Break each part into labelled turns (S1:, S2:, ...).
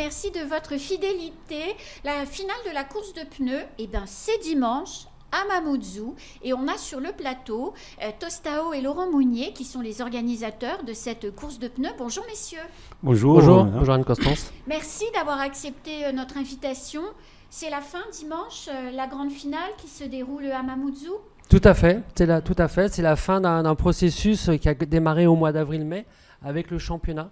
S1: merci de votre fidélité. La finale de la course de pneus, c'est dimanche à Mamoudzou. Et on a sur le plateau Tostao et Laurent Mounier qui sont les organisateurs de cette course de pneus. Bonjour messieurs.
S2: Bonjour.
S3: Bonjour Anne-Constance.
S1: Merci d'avoir accepté notre invitation. C'est la fin dimanche, la grande finale qui se déroule à Mamoudzou.
S3: Tout à fait, c'est la fin d'un processus qui a démarré au mois d'avril-mai avec le championnat.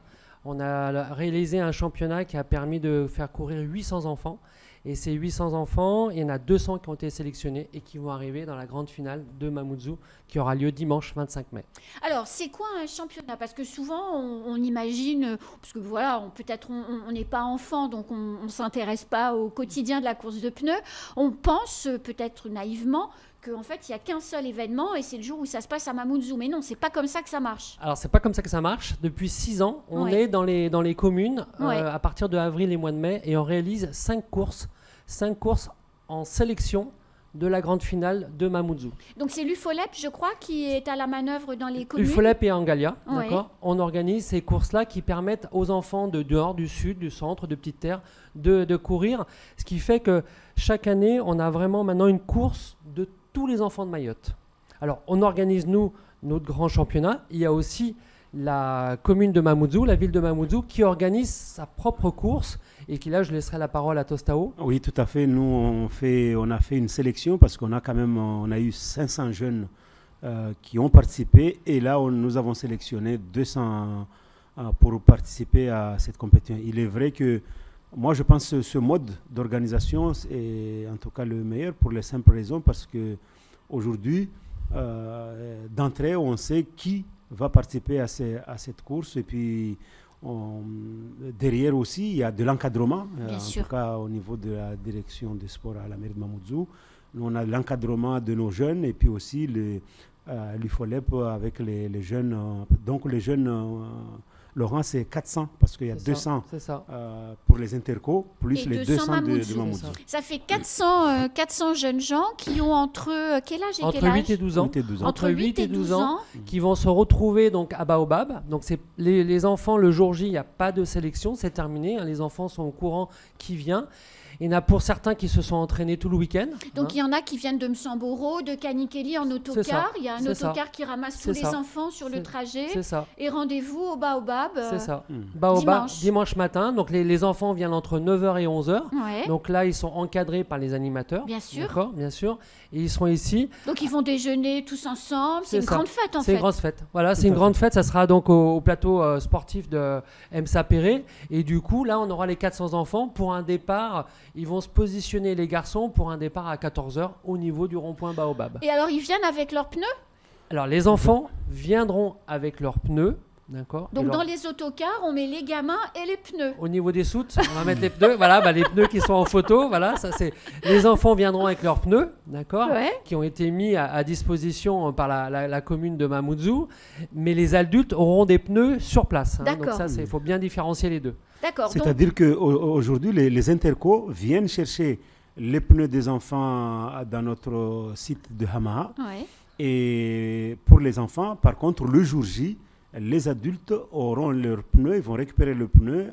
S3: On a réalisé un championnat qui a permis de faire courir 800 enfants. Et ces 800 enfants, il y en a 200 qui ont été sélectionnés et qui vont arriver dans la grande finale de Mamoudzou qui aura lieu dimanche 25 mai.
S1: Alors, c'est quoi un championnat? Parce que souvent, on imagine, parce que voilà, peut-être on n'est pas enfant, donc on ne s'intéresse pas au quotidien de la course de pneus. On pense peut-être naïvement qu'en fait, il n'y a qu'un seul événement et c'est le jour où ça se passe à Mamoudzou. Mais non, c'est pas comme ça que ça marche.
S3: Alors, c'est pas comme ça que ça marche. Depuis 6 ans, on est dans les communes à partir de avril et mois de mai et on réalise 5 courses en sélection de la grande finale de Mamoudzou.
S1: Donc, c'est l'UFOLEP, je crois, qui est à la manœuvre dans les communes.
S3: UFOLEP et Angalia, d'accord. On organise ces courses-là qui permettent aux enfants de dehors, du sud, du centre, de Petite Terre, de courir. Ce qui fait que chaque année, on a vraiment maintenant une course de tous les enfants de Mayotte. Alors, on organise, nous, notre grand championnat. Il y a aussi la commune de Mamoudzou, la ville de Mamoudzou, qui organise sa propre course et qui, là, je laisserai la parole à Tostao.
S2: Oui, tout à fait. Nous, on a fait une sélection parce qu'on a eu 500 jeunes qui ont participé et là, nous avons sélectionné 200 pour participer à cette compétition. Il est vrai que moi, je pense que ce mode d'organisation est en tout cas le meilleur pour les simples raisons parce qu'aujourd'hui, d'entrée, on sait qui va participer à cette course et puis derrière aussi, il y a de l'encadrement, en tout cas au niveau de la direction des sports à la mairie de Mamoudzou. Nous, on a l'encadrement de nos jeunes et puis aussi l'UFOLEP avec les jeunes. Donc les jeunes... Laurent, c'est 400 parce qu'il y a 200 pour les intercos, plus les 200 de Mamoudzou.
S1: Ça fait 400 jeunes gens qui ont entre quel âge et
S3: entre
S1: quel âge
S3: 8 et 12 ans.
S1: Entre 8 et 12 ans.
S3: Qui vont se retrouver donc à Baobab. Donc c'est les enfants, le jour J, il n'y a pas de sélection, c'est terminé. Les enfants sont au courant qui vient. Il y en a pour certains qui se sont entraînés tout le week-end.
S1: Donc il y en a qui viennent de Msamboro, de Kanikeli en autocar. Il y a un autocar qui ramasse tous les enfants sur le trajet.
S3: C'est ça.
S1: Et rendez-vous au Baobab.
S3: C'est ça. Baobab, dimanche matin. Donc les enfants viennent entre 9h et 11h.
S1: Ouais.
S3: Donc là, ils sont encadrés par les animateurs.
S1: Bien sûr.
S3: D'accord, bien sûr. Et ils sont ici.
S1: Donc ils vont déjeuner tous ensemble. C'est une grande fête en fait.
S3: C'est une grande fête. Voilà, c'est une grande fête. Ça sera donc au plateau sportif de Msa Péré. Et du coup, là, on aura les 400 enfants pour un départ. Ils vont se positionner, les garçons, pour un départ à 14h au niveau du rond-point Baobab.
S1: Et alors, ils viennent avec leurs pneus?
S3: Alors, les enfants viendront avec leurs pneus, d'accord.
S1: Donc, dans les autocars, on met les gamins et les pneus.
S3: Au niveau des soutes, on va mettre les pneus. Voilà, les pneus qui sont en photo. Voilà, ça c'est. Les enfants viendront avec leurs pneus, d'accord, qui ont été mis à disposition par la commune de Mamoudzou. Mais les adultes auront des pneus sur place. Donc ça, il faut bien différencier les deux.
S2: C'est-à-dire qu'aujourd'hui, les intercos viennent chercher les pneus des enfants dans notre site de Hamaha.
S1: Ouais.
S2: Et pour les enfants, par contre, le jour J, les adultes auront leurs pneus, ils vont récupérer le pneu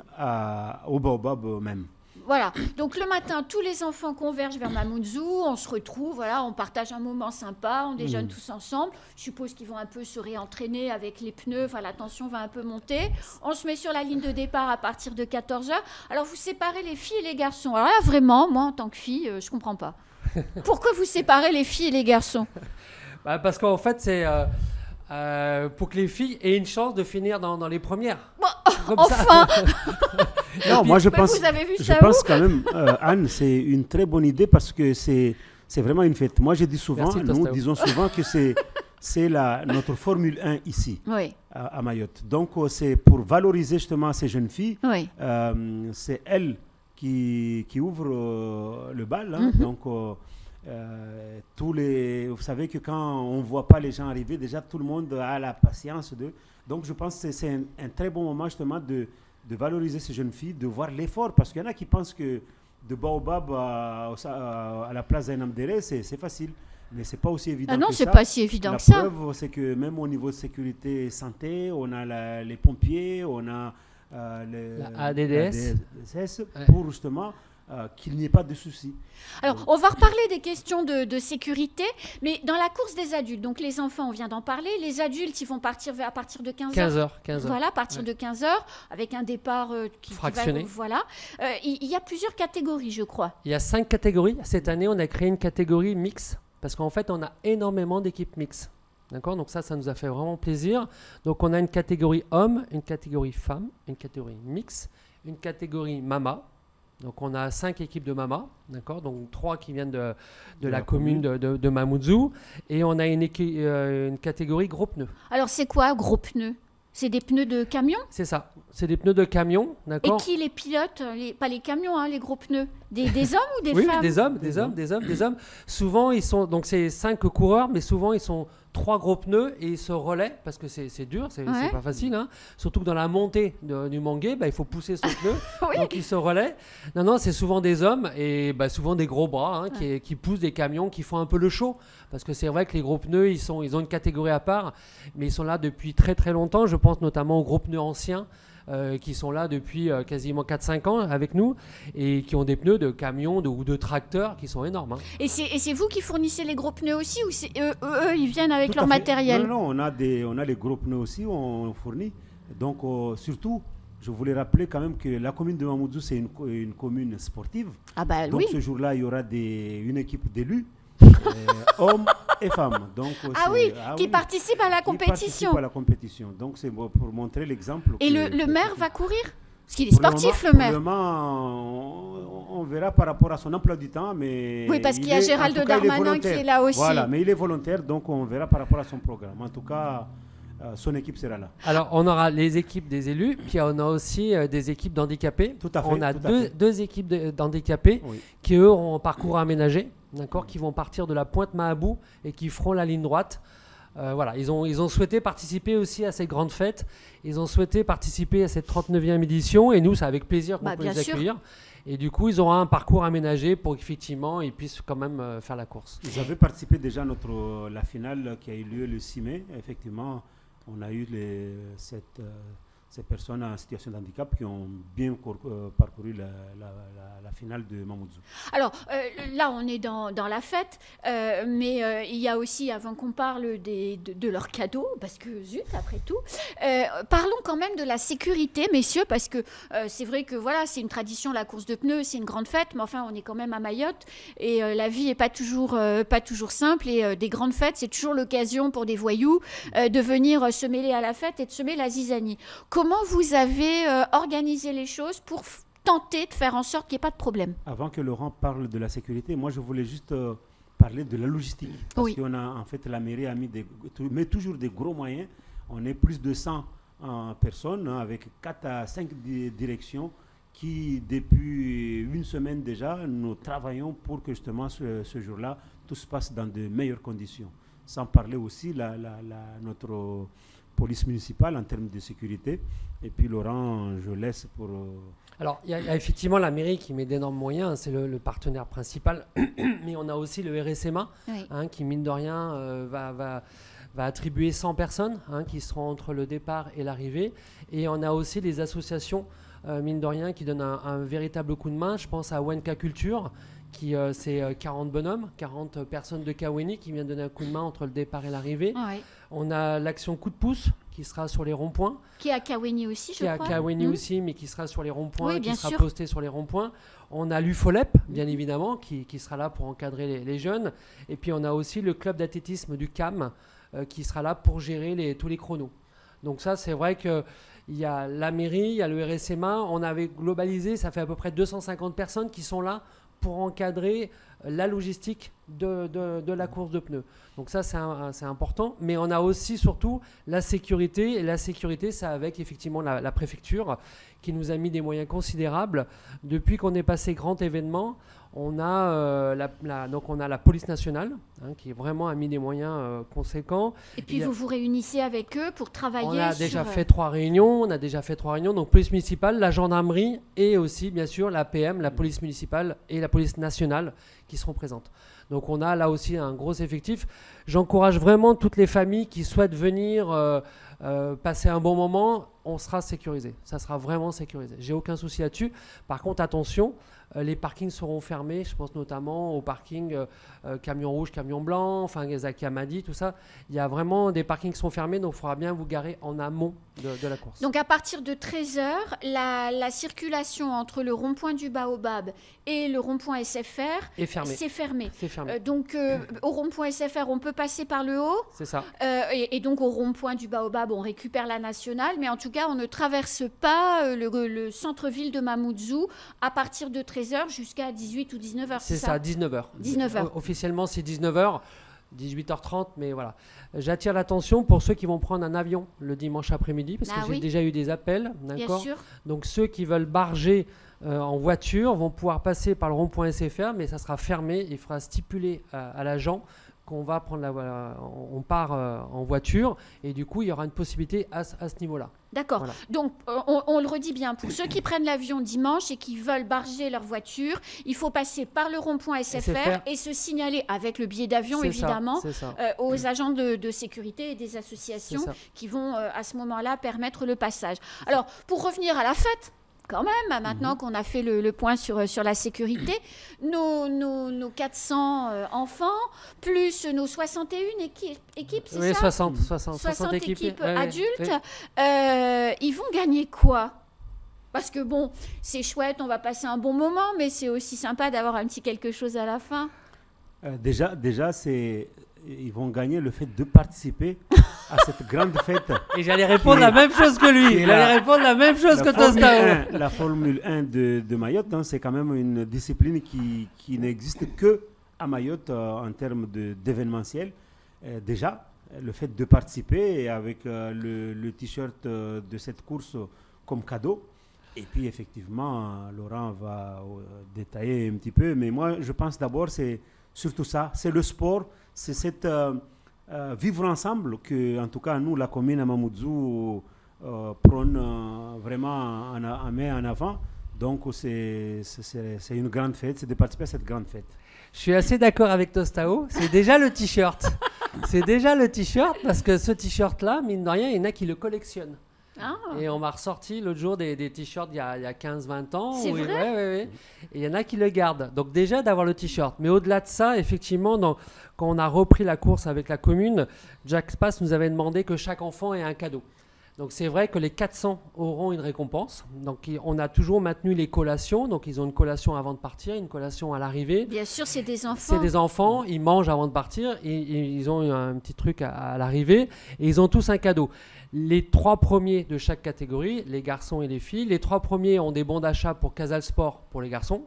S2: au Baobab même.
S1: Voilà, donc le matin, tous les enfants convergent vers Mamoudzou, on se retrouve, voilà, on partage un moment sympa, on déjeune tous ensemble. Je suppose qu'ils vont un peu se réentraîner avec les pneus, enfin la tension va un peu monter. On se met sur la ligne de départ à partir de 14h. Alors vous séparez les filles et les garçons. Alors là, vraiment, moi en tant que fille, je ne comprends pas. Pourquoi vous séparez les filles et les garçons?
S3: Parce qu'en fait, c'est... pour que les filles aient une chance de finir dans les premières.
S1: Enfin.
S2: Non, moi je pense,
S1: vous avez vu
S2: je pense quand même, Anne, c'est une très bonne idée parce que c'est vraiment une fête. Moi je dis souvent, nous disons souvent que c'est notre Formule 1 ici, à Mayotte. Donc c'est pour valoriser justement ces jeunes filles, c'est elles qui ouvrent le bal. Hein, donc vous savez que quand on ne voit pas les gens arriver, déjà tout le monde a la patience de... Donc je pense que c'est un très bon moment justement de valoriser ces jeunes filles, de voir l'effort, parce qu'il y en a qui pensent que de Baobab à la place d'Ainamdéré, c'est facile. Mais ce n'est pas aussi évident que ça.
S1: Ah non, c'est pas si évident que ça.
S2: La preuve, c'est que même au niveau de sécurité santé, on a les pompiers, on a
S3: la ADDS,
S2: pour justement qu'il n'y ait pas de soucis.
S1: Alors, on va reparler des questions de sécurité, mais dans la course des adultes, donc les enfants, on vient d'en parler, les adultes, ils vont partir à partir de 15h.
S3: 15h.
S1: Voilà, à partir de 15h, avec un départ qui
S3: fractionné.
S1: Voilà. Il y a plusieurs catégories, je crois.
S3: Il y a 5 catégories. Cette année, on a créé une catégorie mix, parce qu'en fait, on a énormément d'équipes mixtes. D'accord, donc ça nous a fait vraiment plaisir. Donc on a une catégorie hommes, une catégorie femmes, une catégorie mix, une catégorie mama. Donc on a 5 équipes de mama, d'accord, donc 3 qui viennent de la commune de Mamoudzou, et on a une catégorie gros pneus.
S1: Alors c'est quoi gros pneus? C'est des pneus de camion?
S3: C'est ça, c'est des pneus de camion, d'accord.
S1: Et qui les pilote? Pas les camions, hein, les gros pneus. Des hommes ou des
S3: oui,
S1: femmes?
S3: des hommes. Souvent ils sont, donc c'est 5 coureurs, mais souvent ils sont 3 gros pneus et ils se relaient parce que c'est dur, c'est pas facile, hein. Surtout que dans la montée du Mangué, il faut pousser son pneu, oui. Donc ils se relaient. Non, c'est souvent des hommes et souvent des gros bras, hein, qui poussent des camions, qui font un peu le show, parce que c'est vrai que les gros pneus, ils ont une catégorie à part, mais ils sont là depuis très très longtemps. Je pense notamment aux gros pneus anciens. Qui sont là depuis quasiment 4-5 ans avec nous et qui ont des pneus de camion ou de tracteurs qui sont énormes. Hein.
S1: Et c'est vous qui fournissez les gros pneus aussi ou c'est eux, ils viennent avec leur matériel?
S2: Non, on a les gros pneus aussi, on fournit. Donc surtout, je voulais rappeler quand même que la commune de Mamoudzou, c'est une commune sportive.
S1: Ah bah
S2: donc
S1: oui.
S2: Ce jour-là, il y aura une équipe d'élus. Hommes et femmes. Donc,
S1: qui participent à la compétition.
S2: Donc c'est pour montrer l'exemple.
S1: Et le maire va courir? Parce qu'il est sportif, le maire.
S2: Pour le moment, on verra par rapport à son emploi du temps. Mais
S1: oui, parce qu'il y a Gérald Darmanin qui est là aussi.
S2: Voilà, mais il est volontaire, donc on verra par rapport à son programme. En tout cas, son équipe sera là.
S3: Alors, on aura les équipes des élus, puis on a aussi des équipes d'handicapés.
S2: Tout à fait.
S3: On a deux équipes d'handicapés qui, eux, ont un parcours aménagé, d'accord, qui vont partir de la Pointe Mahabou et qui feront la ligne droite. Voilà, ils ont souhaité participer aussi à cette grande fête. Ils ont souhaité participer à cette 39e édition et nous, c'est avec plaisir qu'on peut les accueillir. Et du coup, ils auront un parcours aménagé pour qu'effectivement, ils puissent quand même faire la course.
S2: Ils avaient participé déjà à la finale qui a eu lieu le 6 mai. Effectivement, on a eu ces personnes en situation de handicap qui ont bien parcouru la finale de Mamoudzou.
S1: Alors là, on est dans la fête, mais il y a aussi, avant qu'on parle de leurs cadeaux, parce que zut, après tout, parlons quand même de la sécurité, messieurs, parce que c'est vrai que voilà, c'est une tradition, la course de pneus, c'est une grande fête, mais enfin, on est quand même à Mayotte, et la vie n'est pas toujours simple, et des grandes fêtes, c'est toujours l'occasion pour des voyous de venir se mêler à la fête et de semer la zizanie. Comment vous avez organisé les choses pour tenter de faire en sorte qu'il n'y ait pas de problème?
S2: Avant que Laurent parle de la sécurité, moi je voulais juste parler de la logistique. Parce qu'on a, en fait, la mairie a met toujours des gros moyens. On est plus de 100 personnes, hein, avec 4 à 5 directions qui, depuis une semaine déjà, nous travaillons pour que justement ce jour-là, tout se passe dans de meilleures conditions. Sans parler aussi notre police municipale en termes de sécurité. Et puis Laurent, je laisse pour...
S3: Alors, il y a effectivement la mairie qui met d'énormes moyens, c'est le partenaire principal, mais on a aussi le RSMA, hein, qui, mine de rien, va attribuer 100 personnes qui seront entre le départ et l'arrivée. Et on a aussi les associations, mine de rien, qui donnent un véritable coup de main. Je pense à Wenka Culture, qui c'est 40 bonhommes, 40 personnes de Kaweni qui viennent donner un coup de main entre le départ et l'arrivée. On a l'action coup de pouce qui sera sur les ronds-points. Qui est à
S1: Kaweni aussi, je crois.
S3: Qui est à Kaweni aussi, mais qui sera sur les ronds-points, qui sera posté sur les ronds-points. On a l'UFOLEP, bien évidemment, qui sera là pour encadrer les jeunes. Et puis on a aussi le club d'athlétisme du CAM qui sera là pour gérer tous les chronos. Donc ça, c'est vrai qu'il y a la mairie, il y a le RSMA. On avait globalisé, ça fait à peu près 250 personnes qui sont là pour encadrer la logistique de la course de pneus. Donc ça, c'est important. Mais on a aussi, surtout, la sécurité. Et la sécurité, c'est avec, effectivement, la préfecture qui nous a mis des moyens considérables. Depuis qu'on est passé grand événement, on a, on a la police nationale, qui vraiment a mis des moyens conséquents.
S1: Et puis vous réunissez avec eux pour travailler sur...
S3: On a déjà fait 3 réunions. Donc police municipale, la gendarmerie et aussi, bien sûr, la PM, la police municipale et la police nationale qui seront présentes. Donc on a là aussi un gros effectif. J'encourage vraiment toutes les familles qui souhaitent venir passer un bon moment. On sera sécurisé. Ça sera vraiment sécurisé. J'ai aucun souci là-dessus. Par contre, attention, les parkings seront fermés. Je pense notamment au parking camion rouge, camion blanc, enfin Zaki Hamadi, tout ça. Il y a vraiment des parkings qui sont fermés, donc il faudra bien vous garer en amont de la course.
S1: Donc à partir de 13h, la circulation entre le rond-point du Baobab et le rond-point SFR
S3: est fermée.
S1: C'est fermé.
S3: C'est fermé.
S1: Donc au rond-point SFR, on peut passer par le haut.
S3: C'est ça.
S1: Et donc au rond-point du Baobab, on récupère la nationale, mais en tout cas, on ne traverse pas le centre-ville de Mamoudzou à partir de 13h jusqu'à 18 ou 19h.
S3: C'est ça, 19h.
S1: 19h.
S3: Officiellement, c'est 19h. 18h30, mais voilà. J'attire l'attention pour ceux qui vont prendre un avion le dimanche après-midi, parce que j'ai déjà eu des appels, d'accord ?
S1: Bien sûr.
S3: Donc ceux qui veulent barger en voiture vont pouvoir passer par le rond-point SFR, mais ça sera fermé. Il faudra stipuler à l'agent qu'on va prendre on part en voiture, et du coup il y aura une possibilité à ce niveau-là.
S1: D'accord.
S3: Voilà.
S1: Donc, on le redit bien, pour ceux qui prennent l'avion dimanche et qui veulent barger leur voiture, il faut passer par le rond-point SFR et se signaler avec le billet d'avion, évidemment, aux agents de sécurité et des associations qui vont, à ce moment-là, permettre le passage. Alors, pour revenir à la fête, quand même, maintenant qu'on a fait le point sur la sécurité, nos 400 enfants, plus nos 61 équipes, c'est ça ? 60 équipes adultes, ils vont gagner quoi ? Parce que bon, c'est chouette, on va passer un bon moment, mais c'est aussi sympa d'avoir un petit quelque chose à la fin.
S2: Déjà, ils vont gagner le fait de participer à cette grande fête.
S3: Et j'allais répondre la même chose que lui. J'allais répondre la même chose que Tostao.
S2: La Formule 1 de Mayotte, c'est quand même une discipline qui n'existe que à Mayotte en termes d'événementiel. Déjà, le fait de participer avec le t-shirt de cette course comme cadeau. Et puis effectivement, Laurent va détailler un petit peu. Mais moi, je pense d'abord, c'est surtout ça. C'est le sport. C'est cette vivre ensemble que, en tout cas, nous, la commune à Mamoudzou, prône vraiment met en avant. Donc, c'est une grande fête, c'est de participer à cette grande fête.
S3: Je suis assez d'accord avec Tostao. C'est déjà le t-shirt. C'est déjà le t-shirt parce que ce t-shirt-là, mine de rien, il y en a qui le collectionnent. Ah. Et on m'a ressorti l'autre jour des t-shirts il y a 15-20 ans.
S1: C'est vrai.
S3: Et il y en a qui le gardent. Donc déjà d'avoir le t-shirt. Mais au-delà de ça, effectivement, quand on a repris la course avec la commune, Jack Spass nous avait demandé que chaque enfant ait un cadeau. Donc c'est vrai que les 400 auront une récompense. Donc on a toujours maintenu les collations. Donc ils ont une collation avant de partir, une collation à l'arrivée.
S1: Bien sûr, c'est des enfants.
S3: C'est des enfants, ils mangent avant de partir. Ils ont un petit truc à l'arrivée. Et ils ont tous un cadeau. Les 3 premiers de chaque catégorie, les garçons et les filles. Les 3 premiers ont des bons d'achat pour Casal Sport pour les garçons.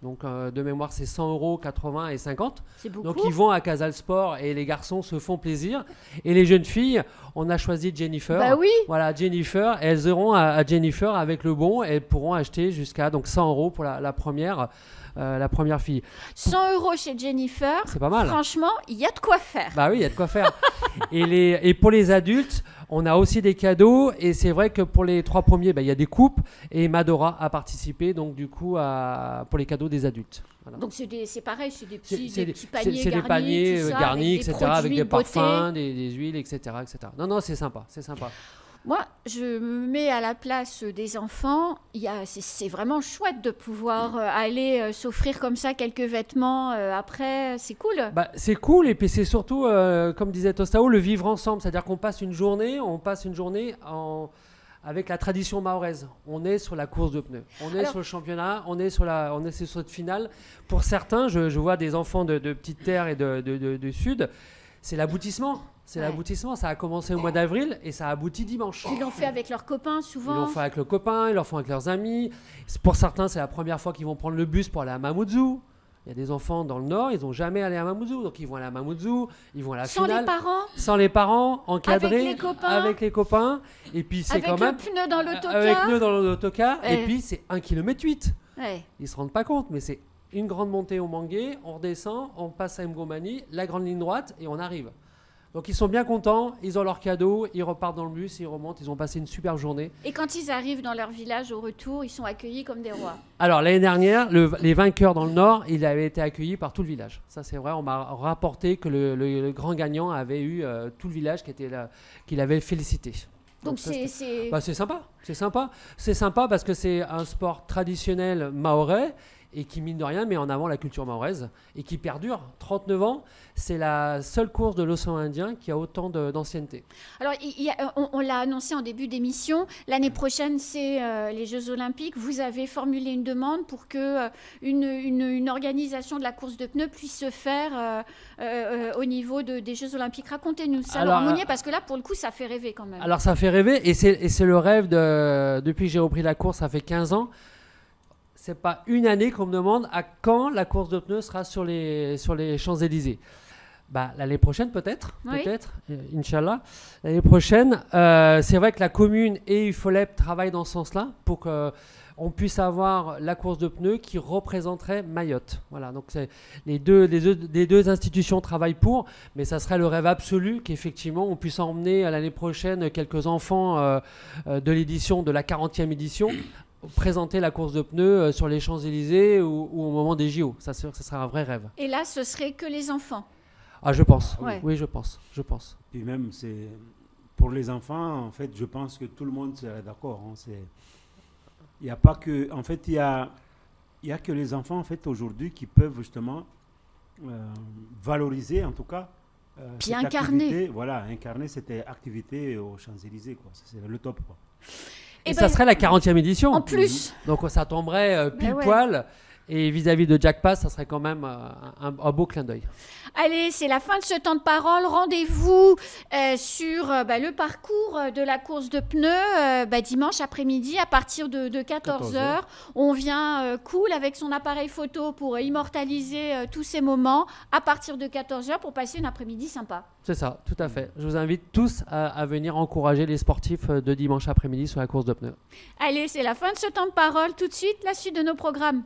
S3: Donc de mémoire, c'est 100 €, 80 et 50.
S1: C'est beaucoup.
S3: Donc ils vont à Casal Sport et les garçons se font plaisir. Et les jeunes filles, on a choisi Jennifer.
S1: Bah oui.
S3: Voilà, Jennifer. Elles iront à Jennifer avec le bon. Elles pourront acheter jusqu'à 100 € pour la première fille.
S1: 100 € chez Jennifer.
S3: C'est pas mal.
S1: Franchement, il y a de quoi faire.
S3: Bah oui, il y a de quoi faire. Et pour les adultes, on a aussi des cadeaux. Et c'est vrai que pour les 3 premiers, il y a des coupes. Et Madora a participé, donc du coup, pour les cadeaux des adultes. Voilà.
S1: Donc c'est pareil, c'est des petits paniers garnis.
S3: C'est des paniers garnis, etc. Avec des parfums, des huiles, etc. Non, c'est sympa, c'est sympa.
S1: Moi, je me mets à la place des enfants. C'est vraiment chouette de pouvoir aller s'offrir comme ça quelques vêtements après. C'est cool.
S3: C'est cool, et puis c'est surtout, comme disait Tostao, le vivre ensemble. C'est-à-dire qu'on passe une journée avec la tradition mahoraise. On est sur la course de pneus. On est sur le championnat, on est sur cette finale. Pour certains, je vois des enfants de Petite Terre et du Sud, c'est l'aboutissement. L'aboutissement, ça a commencé au mois d'avril et ça a abouti dimanche.
S1: Ils l'ont fait avec leurs copains souvent.
S3: Ils l'ont fait avec leurs copains, ils l'ont fait avec leurs amis. Pour certains, c'est la première fois qu'ils vont prendre le bus pour aller à Mamoudzou. Il y a des enfants dans le Nord, ils n'ont jamais allé à Mamoudzou. Donc ils vont aller à Mamoudzou, ils vont à la finale. Sans les parents, encadrés, avec les copains. Et puis c'est quand même...
S1: Avec le pneu dans l'autocar.
S3: Avec le pneu dans l'autocar. Et puis c'est 1,8 km.
S1: Ouais.
S3: Ils ne se rendent pas compte, mais c'est une grande montée au Mangué, on redescend, on passe à Mgomani, la grande ligne droite et on arrive. Donc ils sont bien contents, ils ont leur cadeau, ils repartent dans le bus, ils remontent, ils ont passé une super journée.
S1: Et quand ils arrivent dans leur village au retour, ils sont accueillis comme des rois.
S3: Alors l'année dernière, les vainqueurs dans le Nord, ils avaient été accueillis par tout le village. Ça c'est vrai, on m'a rapporté que le grand gagnant avait eu tout le village qui l'avait félicité.
S1: Donc c'est
S3: sympa, c'est sympa parce que c'est un sport traditionnel mahorais et qui, mine de rien, met en avant la culture mahoraise et qui perdure. 39 ans, c'est la seule course de l'océan Indien qui a autant d'ancienneté.
S1: Alors, on l'a annoncé en début d'émission, l'année prochaine, c'est les Jeux Olympiques. Vous avez formulé une demande pour que une organisation de la course de pneus puisse se faire au niveau des Jeux Olympiques. Racontez-nous ça, Laurent Mounier, parce que là, pour le coup, ça fait rêver quand même.
S3: Alors, ça fait rêver et c'est le rêve depuis que j'ai repris la course, ça fait 15 ans. C'est pas une année qu'on me demande à quand la course de pneus sera sur les Champs-Élysées. L'année prochaine peut-être, Inch'Allah. L'année prochaine, c'est vrai que la commune et UFOLEP travaillent dans ce sens-là pour qu'on puisse avoir la course de pneus qui représenterait Mayotte. Voilà, donc les deux institutions travaillent pour, mais ça serait le rêve absolu qu'effectivement on puisse emmener l'année prochaine quelques enfants de l'édition de la 40e édition présenter la course de pneus sur les Champs-Élysées ou au moment des JO. Ça serait un vrai rêve.
S1: Et là, ce serait que les enfants.
S3: Ah, je pense.
S1: Ouais.
S3: Oui, je pense.
S2: Puis même, c'est pour les enfants, en fait, je pense que tout le monde serait d'accord. Hein. Il n'y a pas que... En fait, il y a que les enfants, en fait, aujourd'hui, qui peuvent justement valoriser, en tout cas,
S1: puis incarner.
S2: Voilà, incarner cette activité aux Champs-Élysées, quoi. C'est le top, quoi.
S3: Et ça serait la 40e édition.
S1: En plus.
S3: Donc ça tomberait pile poil. Et vis-à-vis de Jack Pass, ça serait quand même un beau clin d'œil.
S1: Allez, c'est la fin de ce temps de parole. Rendez-vous sur le parcours de la course de pneus dimanche après-midi à partir de 14h. On vient cool avec son appareil photo pour immortaliser tous ces moments à partir de 14h pour passer une après-midi sympa.
S3: C'est ça, tout à fait. Je vous invite tous à venir encourager les sportifs de dimanche après-midi sur la course de pneus.
S1: Allez, c'est la fin de ce temps de parole. Tout de suite, la suite de nos programmes.